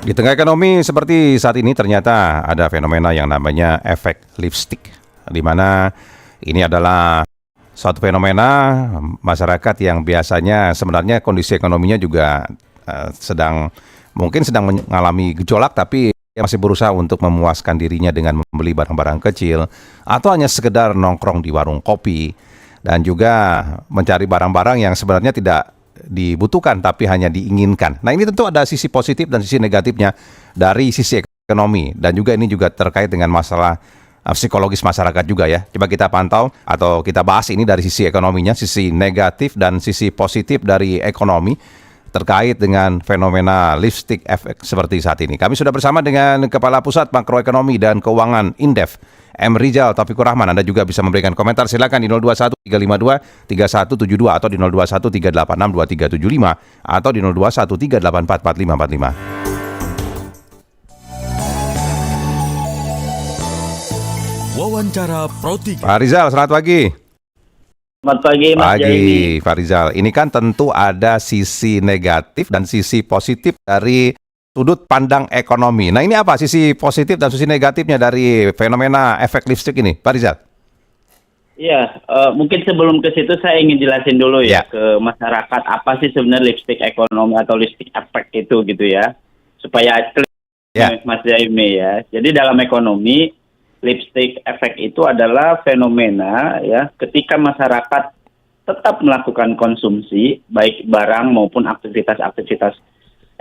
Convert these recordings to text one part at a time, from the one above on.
Di tengah ekonomi seperti saat ini ternyata ada fenomena yang namanya efek lipstick, di mana ini adalah suatu fenomena masyarakat yang biasanya sebenarnya kondisi ekonominya juga mungkin sedang mengalami gejolak, tapi dia masih berusaha untuk memuaskan dirinya dengan membeli barang-barang kecil atau hanya sekedar nongkrong di warung kopi, dan juga mencari barang-barang yang sebenarnya tidak dibutuhkan tapi hanya diinginkan. Nah, ini tentu ada sisi positif dan sisi negatifnya dari sisi ekonomi, dan juga ini juga terkait dengan masalah psikologis masyarakat juga ya. Coba kita pantau atau kita bahas ini dari sisi ekonominya, sisi negatif dan sisi positif dari ekonomi terkait dengan fenomena lipstick effect seperti saat ini. Kami sudah bersama dengan Kepala Pusat Makroekonomi dan Keuangan Indef, M. Rizal Taufikur Rahman. Anda juga bisa memberikan komentar, silakan di 021 352 3172 atau di 021 386 2375 atau di 021 384 4545. Wawancara Pro 3. Pak Rizal, selamat pagi. Selamat pagi, Mas Jaini. Pak Rizal, ini kan tentu ada sisi negatif dan sisi positif dari sudut pandang ekonomi. Nah, ini apa sisi positif dan sisi negatifnya dari fenomena efek lipstick ini, Pak Rizal? Iya, mungkin sebelum ke situ saya ingin jelasin dulu ya ke masyarakat apa sih sebenarnya lipstick ekonomi atau lipstick effect itu gitu ya, supaya Mas Jaini ya. Jadi dalam ekonomi, lipstick effect itu adalah fenomena ya ketika masyarakat tetap melakukan konsumsi baik barang maupun aktivitas-aktivitas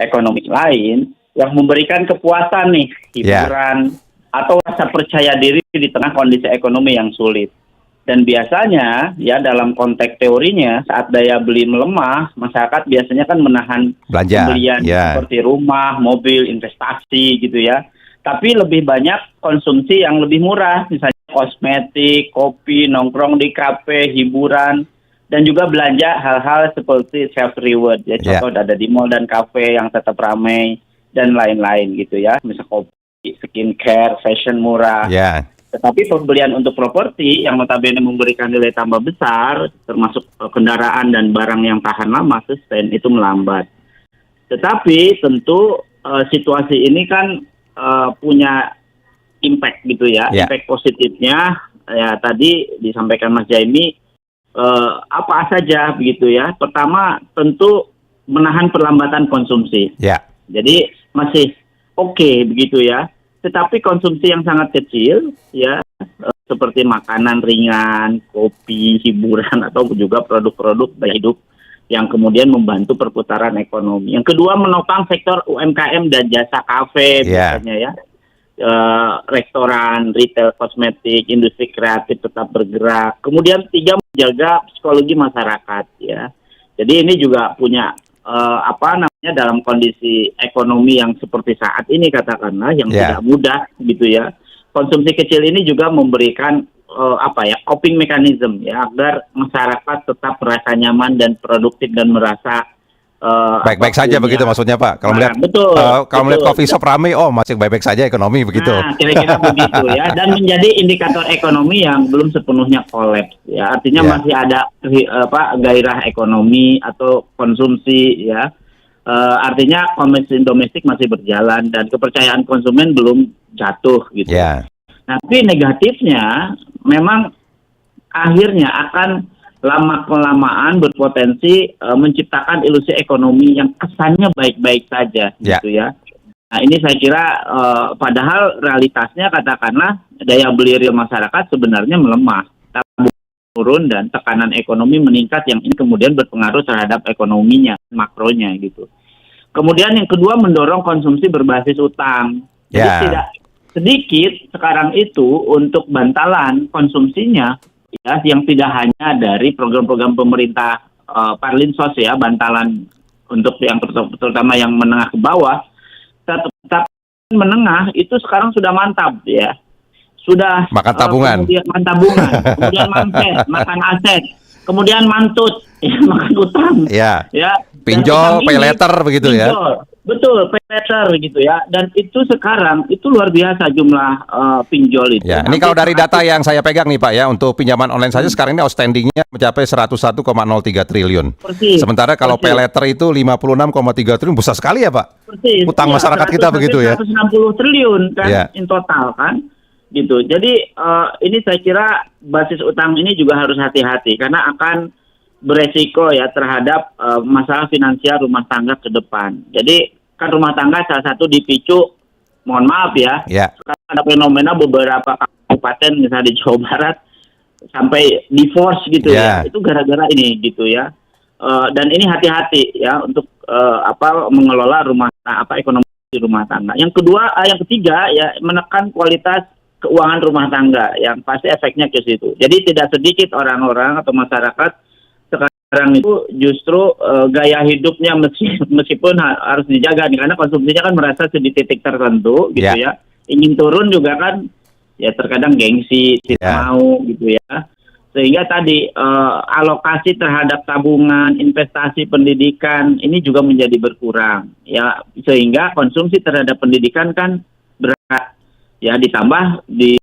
ekonomi lain yang memberikan kepuasan nih, hiburan atau rasa percaya diri di tengah kondisi ekonomi yang sulit. Dan biasanya ya dalam konteks teorinya saat daya beli melemah, masyarakat biasanya kan menahan belanja pembelian seperti rumah, mobil, investasi gitu ya. Tapi lebih banyak konsumsi yang lebih murah, misalnya kosmetik, kopi, nongkrong di kafe, hiburan, dan juga belanja hal-hal seperti self reward. Ya, contoh ada di mall dan kafe yang tetap ramai dan lain-lain gitu ya. Misal kopi, skincare, fashion murah. Tetapi pembelian untuk properti yang notabene memberikan nilai tambah besar, termasuk kendaraan dan barang yang tahan lama, sustain, itu melambat. Tetapi tentu situasi ini kan punya impact gitu ya. Impact positifnya ya tadi disampaikan Mas Jaini apa saja begitu ya. Pertama tentu menahan perlambatan konsumsi. Jadi masih oke begitu ya. Tetapi konsumsi yang sangat kecil ya seperti makanan ringan, kopi, hiburan atau juga produk-produk gaya hidup yang kemudian membantu perputaran ekonomi. Yang kedua, menopang sektor UMKM dan jasa kafe biasanya ya. Restoran, retail, kosmetik, industri kreatif tetap bergerak. Kemudian tiga, menjaga psikologi masyarakat ya. Jadi ini juga punya dalam kondisi ekonomi yang seperti saat ini katakanlah yang tidak mudah gitu ya. Konsumsi kecil ini juga memberikan coping mechanism ya agar masyarakat tetap merasa nyaman dan produktif dan merasa baik-baik saja begitu maksudnya Pak. Kalau melihat melihat coffee shop ramai, masih baik-baik saja ekonomi begitu. Nah, kira-kira begitu ya. Dan menjadi indikator ekonomi yang belum sepenuhnya kolaps ya. Artinya masih ada gairah ekonomi atau konsumsi ya. Artinya konsumsi domestik masih berjalan dan kepercayaan konsumen belum jatuh gitu. Tapi negatifnya memang akhirnya akan lama-kelamaan berpotensi menciptakan ilusi ekonomi yang kesannya baik-baik saja gitu ya. Nah ini saya kira padahal realitasnya katakanlah daya beli real masyarakat sebenarnya melemah, turun dan tekanan ekonomi meningkat yang ini kemudian berpengaruh terhadap ekonominya, makronya gitu. Kemudian yang kedua mendorong konsumsi berbasis utang. Jadi tidak sedikit sekarang itu untuk bantalan konsumsinya ya yang tidak hanya dari program-program pemerintah Parlinsos ya, bantalan untuk yang terutama yang menengah ke bawah, tetap menengah itu sekarang sudah mantap ya. Sudah makan tabungan. Kemudian kemudian manset, makan aset, kemudian mantut, makan utang. Ya. Pinjol, pay later begitu ya. Betul, pay later gitu ya. Dan itu sekarang itu luar biasa jumlah pinjol itu. Ya, ini kalau dari data yang saya pegang nih Pak ya, untuk pinjaman online saja sekarang ini outstandingnya mencapai 101,03 triliun. Persis. Sementara kalau pay later itu 56,3 triliun, besar sekali ya Pak. Persis. Utang Iya, masyarakat kita begitu ya. 160 triliun kan Ya. in total kan. Gitu. Jadi ini saya kira basis utang ini juga harus hati-hati karena akan beresiko ya terhadap masalah finansial rumah tangga ke depan. Jadi kan rumah tangga salah satu dipicu, mohon maaf ya, Ya. sekarang ada fenomena beberapa kabupaten misalnya di Jawa Barat sampai divorce gitu Ya. ya, itu gara-gara ini gitu ya. Dan ini hati-hati ya untuk mengelola ekonomi di rumah tangga. Yang kedua, yang ketiga ya menekan kualitas keuangan rumah tangga yang pasti efeknya ke situ. Jadi tidak sedikit orang-orang atau masyarakat sekarang itu justru gaya hidupnya meskipun harus dijaga nih karena konsumsinya kan merasa di titik tertentu gitu ya. Ingin turun juga kan ya terkadang gengsi tidak mau gitu ya. Sehingga tadi alokasi terhadap tabungan, investasi pendidikan ini juga menjadi berkurang ya, sehingga konsumsi terhadap pendidikan kan berat ya, ditambah di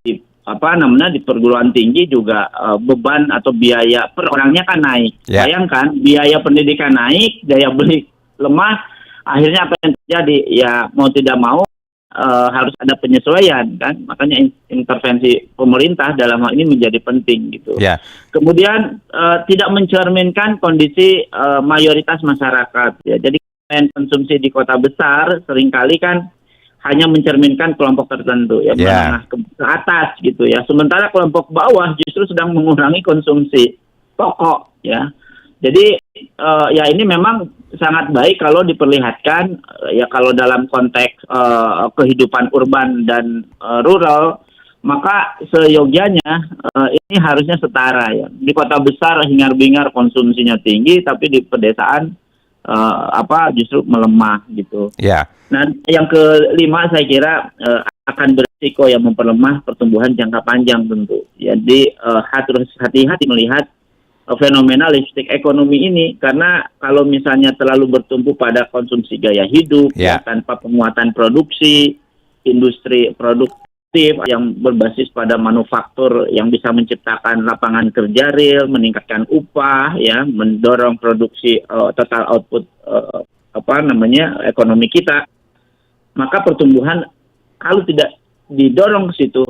di perguruan tinggi juga beban atau biaya per orangnya kan naik. Bayangkan biaya pendidikan naik, daya beli lemah, akhirnya apa yang terjadi? Ya mau tidak mau harus ada penyesuaian kan. Makanya intervensi pemerintah dalam hal ini menjadi penting gitu. Kemudian tidak mencerminkan kondisi mayoritas masyarakat ya. Jadi konsumsi di kota besar seringkali kan hanya mencerminkan kelompok tertentu ya, menengah ke atas gitu ya. Sementara kelompok bawah justru sedang mengurangi konsumsi pokok ya. Jadi ya ini memang sangat baik kalau diperlihatkan ya, kalau dalam konteks kehidupan urban dan rural, maka seyogyanya ini harusnya setara ya. Di kota besar hingar-bingar konsumsinya tinggi, tapi di pedesaan justru melemah gitu. Nah, yang kelima saya kira akan berisiko yang memperlemah pertumbuhan jangka panjang tentu. Jadi harus hati-hati melihat fenomena lipstick ekonomi ini, karena kalau misalnya terlalu bertumpu pada konsumsi gaya hidup ya, tanpa penguatan produksi, industri produktif yang berbasis pada manufaktur yang bisa menciptakan lapangan kerja real, meningkatkan upah ya, mendorong produksi total output ekonomi kita, maka pertumbuhan kalau tidak didorong ke situ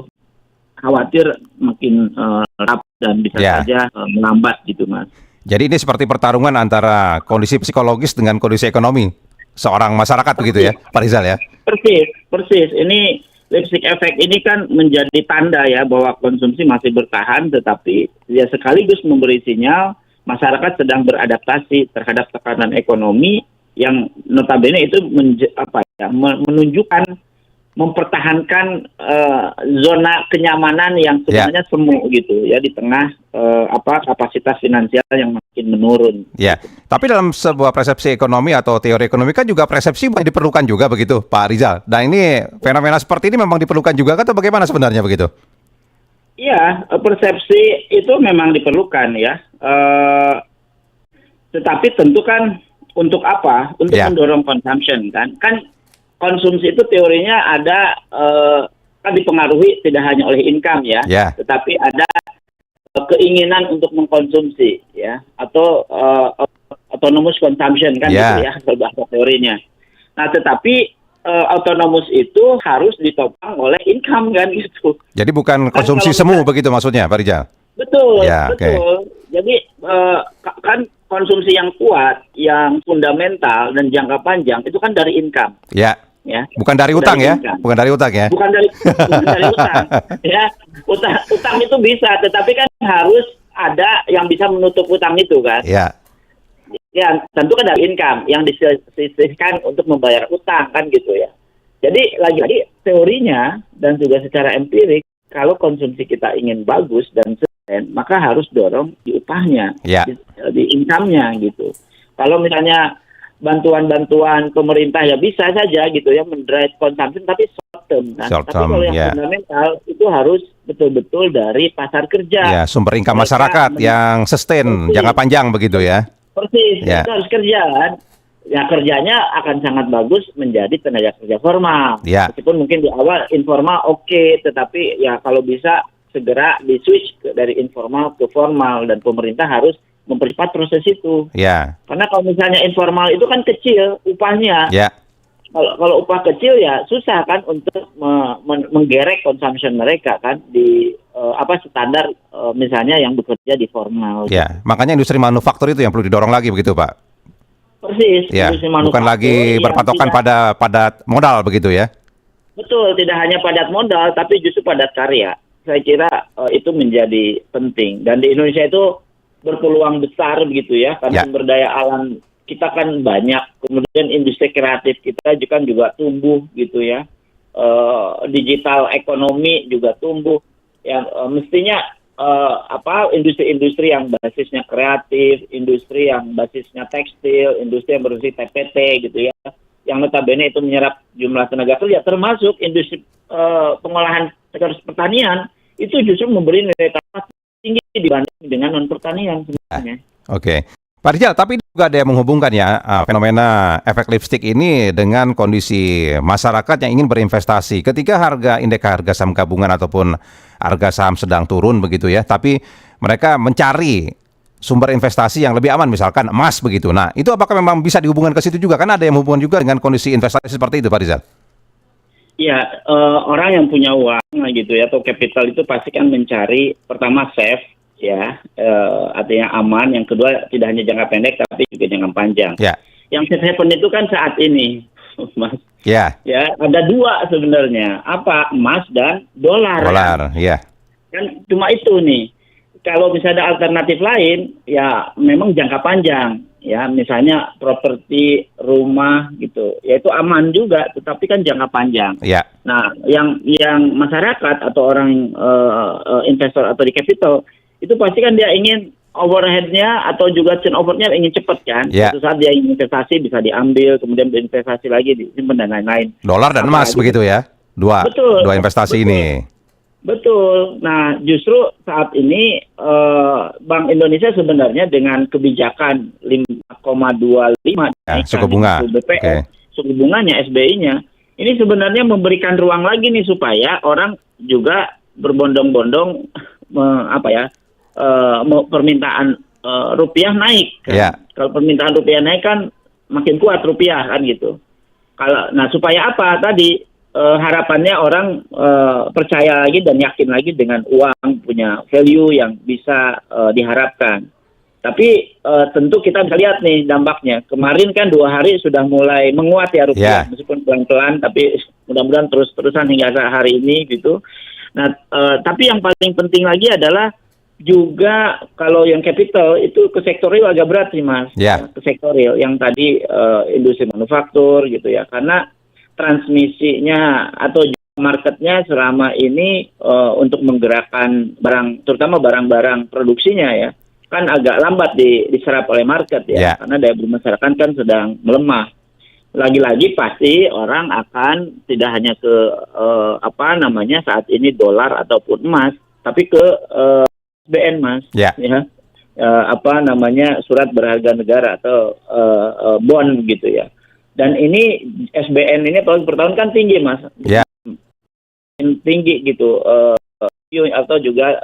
khawatir makin rapuh dan bisa saja melambat gitu Mas. Jadi ini seperti pertarungan antara kondisi psikologis dengan kondisi ekonomi seorang masyarakat begitu ya Pak Rizal ya? Persis. Ini lipstick effect ini kan menjadi tanda ya bahwa konsumsi masih bertahan, tetapi ya sekaligus memberi sinyal masyarakat sedang beradaptasi terhadap tekanan ekonomi yang notabene itu menunjukkan mempertahankan zona kenyamanan yang sebenarnya semu gitu ya di tengah kapasitas finansial yang makin menurun. Tapi dalam sebuah persepsi ekonomi atau teori ekonomi kan juga persepsi diperlukan juga begitu Pak Rizal. Dan ini fenomena seperti ini memang diperlukan juga atau bagaimana sebenarnya begitu? Iya, persepsi itu memang diperlukan ya. Tetapi tentu kan untuk apa? Untuk mendorong consumption kan konsumsi itu teorinya ada kan dipengaruhi tidak hanya oleh income ya, tetapi ada keinginan untuk mengkonsumsi ya, atau autonomous consumption kan gitu ya kalau bahasa teorinya. Nah, tetapi autonomous itu harus ditopang oleh income kan gitu. Jadi bukan konsumsi semu begitu maksudnya Pak Rizal? Betul. Jadi kan konsumsi yang kuat, yang fundamental dan jangka panjang itu kan dari income. Bukan dari utang ya? Bukan dari utang ya? Bukan dari utang. Ya, utang itu bisa, tetapi kan harus ada yang bisa menutup utang itu kan. Ya, tentu kan dari income yang disisihkan untuk membayar utang kan gitu ya. Jadi lagi-lagi teorinya dan juga secara empirik, kalau konsumsi kita ingin bagus dan maka harus dorong di upahnya, di income-nya gitu. Kalau misalnya bantuan-bantuan pemerintah ya bisa saja gitu ya mendrive consumption, tapi short term kan. Tapi kalau yang fundamental itu harus betul-betul dari pasar kerja. Sumber income masyarakat yang sustain jangka panjang begitu ya. Persis, itu harus kerja kan. ya kerjanya akan sangat bagus menjadi tenaga kerja formal. Ya. Meskipun mungkin di awal informal oke, tetapi ya kalau bisa segera di-switch dari informal ke formal dan pemerintah harus mempercepat proses itu. Ya. Karena kalau misalnya informal itu kan kecil upahnya. Ya. Kalau upah kecil ya susah kan untuk menggerek consumption mereka kan di standar misalnya yang bekerja di formal. Ya, makanya industri manufaktur itu yang perlu didorong lagi begitu, Pak. Persis. Ya, Industri bukan manufaktur lagi yang berpatokan tidak- pada modal begitu ya. Betul, tidak hanya padat modal tapi justru padat karya. Saya kira itu menjadi penting dan di Indonesia itu berpeluang besar begitu ya karena Ya. sumber daya alam kita kan banyak, kemudian industri kreatif kita juga tumbuh gitu ya, digital ekonomi juga tumbuh, ya mestinya industri-industri yang basisnya kreatif, industri yang basisnya tekstil, industri yang berbasis TPT gitu ya, yang notabene itu menyerap jumlah tenaga kerja, termasuk industri pengolahan pertanian itu justru memberi nilai tambah tinggi dibanding dengan non pertanian sebenarnya. Oke. Pak Rizal, tapi juga ada yang menghubungkan ya fenomena efek lipstick ini dengan kondisi masyarakat yang ingin berinvestasi. Ketika indeks harga saham gabungan ataupun harga saham sedang turun begitu ya, tapi mereka mencari sumber investasi yang lebih aman, misalkan emas begitu. Nah, itu apakah memang bisa dihubungkan ke situ juga? Karena ada yang menghubungkan juga dengan kondisi investasi seperti itu, Pak Rizal. Ya, orang yang punya uang gitu ya atau capital itu pasti kan mencari pertama safe ya, artinya aman. Yang kedua tidak hanya jangka pendek tapi juga jangka panjang. Ya. Yang safe haven itu kan saat ini, Mas. Ya. Ya, ada dua sebenarnya. Apa? Emas dan dolar. Dolar, ya. Kan cuma itu nih. Kalau misalnya ada alternatif lain, ya memang jangka panjang. Ya, misalnya properti, rumah gitu. Ya itu aman juga, tetapi kan jangka panjang. Ya. Nah, yang masyarakat atau orang investor atau di capital itu pasti kan dia ingin overhead-nya atau juga turnover-nya ingin cepat kan. Ya. Suatu saat dia ingin investasi bisa diambil, kemudian berinvestasi lagi, disimpan dan lain-lain. Dolar dan emas Apalagi- begitu ya. Dua investasi betul. ini. Betul. Nah, justru saat ini Bank Indonesia sebenarnya dengan kebijakan 5,25 Ya, suku bunga. BPS, Oke. suku bunganya SBI-nya, ini sebenarnya memberikan ruang lagi nih supaya orang juga berbondong-bondong permintaan rupiah naik. Kan? Ya. Kalau permintaan rupiah naik kan makin kuat rupiah kan gitu. Supaya apa tadi? Harapannya orang percaya lagi dan yakin lagi dengan uang punya value yang bisa diharapkan. Tapi tentu kita bisa lihat nih dampaknya. Kemarin kan 2 hari sudah mulai menguat ya rupiah, meskipun pelan-pelan, tapi mudah-mudahan terus-terusan hingga hari ini gitu. Nah, tapi yang paling penting lagi adalah juga kalau yang capital itu ke sektorial agak berat sih Mas. Ya. Ke sektorial yang tadi industri manufaktur gitu ya, karena transmisinya atau marketnya selama ini untuk menggerakkan barang, terutama barang-barang produksinya ya, kan agak lambat diserap oleh market ya, karena daya beli masyarakat kan sedang melemah. Lagi-lagi pasti orang akan tidak hanya ke saat ini dolar ataupun emas, tapi ke SBN Mas, ya. Surat berharga negara atau bond gitu ya. Dan ini SBN ini tahun per tahun kan tinggi Mas, tinggi gitu, atau juga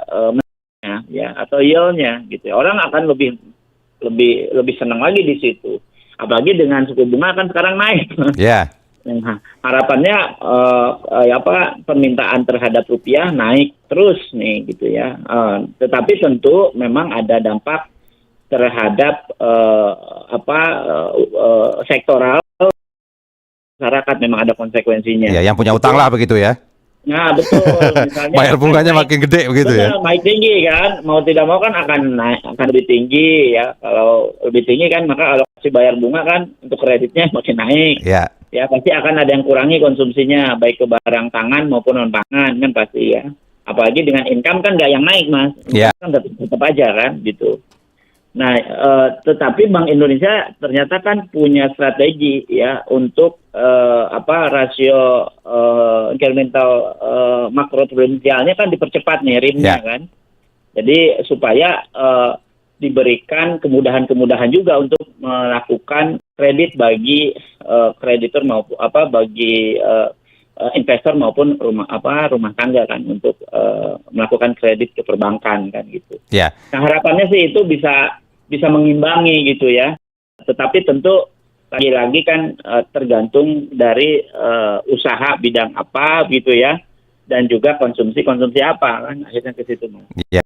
atau yield-nya gitu. Orang akan lebih senang lagi di situ. Apalagi dengan suku bunga kan sekarang naik. Ya. Harapannya permintaan terhadap rupiah naik terus nih gitu ya. Tetapi tentu memang ada dampak terhadap sektoral masyarakat, memang ada konsekuensinya. Ya, yang punya utang lah begitu ya. Nah, betul. Misalnya bayar bunganya makin gede begitu ya. Naik tinggi kan, mau tidak mau kan akan lebih tinggi ya. Kalau lebih tinggi kan maka alokasi bayar bunga kan untuk kreditnya makin naik. Ya. Ya pasti akan ada yang kurangi konsumsinya baik ke barang pangan maupun non pangan kan pasti ya. Apalagi dengan income kan nggak yang naik Mas. Ya. Kan tetap aja kan gitu. Nah, tetapi Bank Indonesia ternyata kan punya strategi ya untuk rasio incremental makroprudensialnya kan dipercepat nih RIM-nya kan. Jadi supaya diberikan kemudahan-kemudahan juga untuk melakukan kredit bagi kreditur maupun bagi investor maupun rumah tangga kan untuk melakukan kredit ke perbankan kan gitu. Ya. Nah, harapannya sih itu bisa mengimbangi gitu ya. Tetapi tentu lagi-lagi kan tergantung dari usaha bidang apa gitu ya, dan juga konsumsi apa kan akhirnya ke situ. Ya.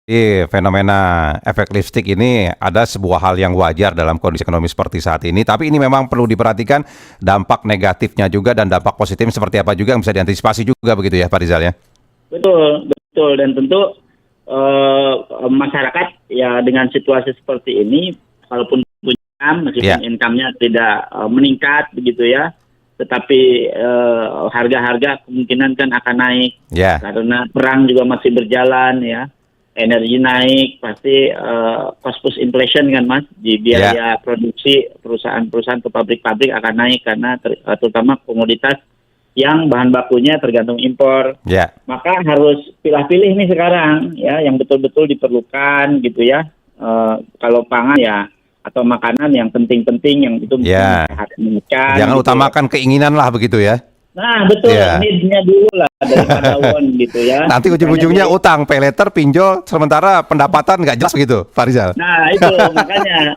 Jadi fenomena efek lipstick ini ada sebuah hal yang wajar dalam kondisi ekonomi seperti saat ini, tapi ini memang perlu diperhatikan dampak negatifnya juga dan dampak positifnya seperti apa juga yang bisa diantisipasi juga begitu ya Pak Rizal ya? Betul, dan tentu masyarakat ya dengan situasi seperti ini, walaupun meskipun income-nya tidak meningkat begitu ya, tetapi harga-harga kemungkinan kan akan naik karena perang juga masih berjalan ya. Energi naik, pasti cost push inflation kan Mas, di biaya produksi perusahaan-perusahaan ke pabrik-pabrik akan naik karena terutama komoditas yang bahan bakunya tergantung impor. Maka harus pilih-pilih nih sekarang ya yang betul-betul diperlukan gitu ya. Kalau pangan ya atau makanan yang penting-penting yang itu sehat mengecan. Jangan gitu utamakan keinginan lah begitu ya. Nah betul, need-nya dulu lah daripada want gitu ya. Nanti ujung-ujungnya utang, pay later, pinjol, sementara pendapatan nggak jelas begitu, Pak Rizal. Nah itu makanya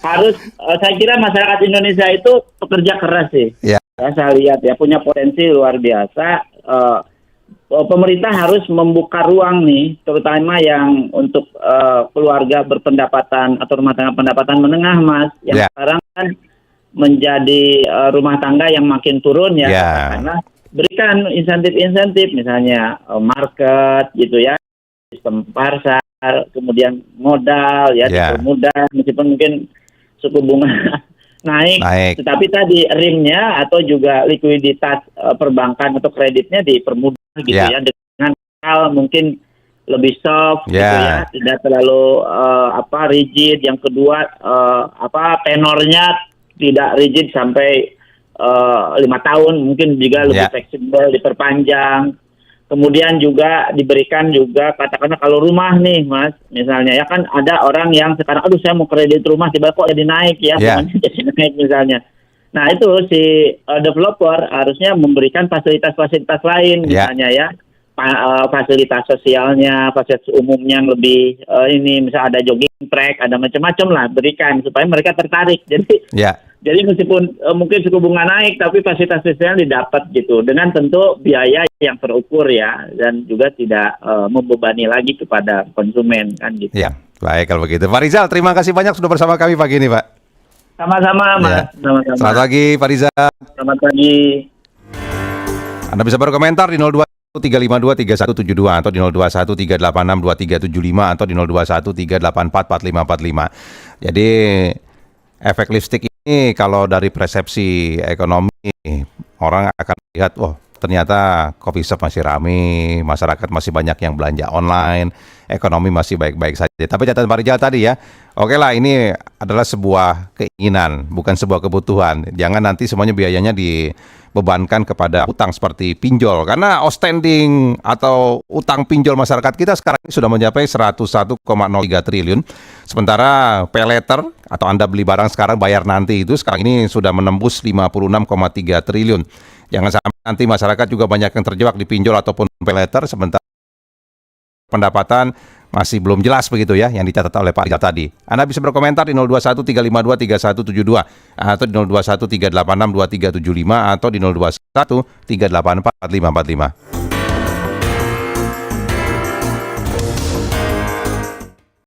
harus saya kira masyarakat Indonesia itu pekerja keras sih. Ya, saya lihat ya punya potensi luar biasa. Pemerintah harus membuka ruang nih, terutama yang untuk keluarga berpendapatan atau rumah tangga pendapatan menengah Mas, yang sekarang kan menjadi rumah tangga yang makin turun ya, karena berikan insentif misalnya market gitu ya, sistem pasar, kemudian modal ya dipermudah meskipun mungkin suku bunga naik, tetapi tadi rimnya atau juga likuiditas perbankan atau kreditnya dipermudah gitu ya, dengan hal mungkin lebih soft gitu ya, tidak terlalu rigid. Yang kedua tenornya tidak rigid sampai 5 tahun, mungkin juga lebih fleksibel, diperpanjang. Kemudian juga diberikan juga katakanlah kalau rumah nih Mas, misalnya ya kan ada orang yang sekarang aduh saya mau kredit rumah tiba kok jadi naik ya, jadi naik misalnya. Nah itu si developer harusnya memberikan fasilitas-fasilitas lain misalnya ya, fasilitas sosialnya, fasilitas umumnya yang lebih misalnya ada jogging track, ada macam-macam lah berikan supaya mereka tertarik. Jadi meskipun mungkin suku bunga naik, tapi fasilitas sosial didapat gitu, dengan tentu biaya yang terukur ya, dan juga tidak membebani lagi kepada konsumen kan gitu. Ya, baik kalau begitu. Pak Rizal, terima kasih banyak sudah bersama kami pagi ini Pak. Sama-sama Mas. Sama-sama. Selamat pagi Pak Rizal. Selamat pagi. Anda bisa berkomentar di 02 352 3172 atau di 021 386 2375 atau di 021 384 4545. Jadi efek lipstick ini kalau dari persepsi ekonomi orang akan lihat, ternyata coffee shop masih ramai, masyarakat masih banyak yang belanja online, ekonomi masih baik-baik saja. Tapi catatan Pak Rizal tadi ya, oke lah ini adalah sebuah keinginan, bukan sebuah kebutuhan. Jangan nanti semuanya biayanya dibebankan kepada utang seperti pinjol. Karena outstanding atau utang pinjol masyarakat kita sekarang ini sudah mencapai 101,03 triliun. Sementara pay later atau Anda beli barang sekarang bayar nanti itu sekarang ini sudah menembus 56,3 triliun. Jangan sampai nanti masyarakat juga banyak yang terjebak di pinjol ataupun pay later, sementara pendapatan masih belum jelas begitu ya yang dicatat oleh Pak Rizal tadi. Anda bisa berkomentar di 021 352 3172 atau di 021 386 2375 atau di 021 384 4545.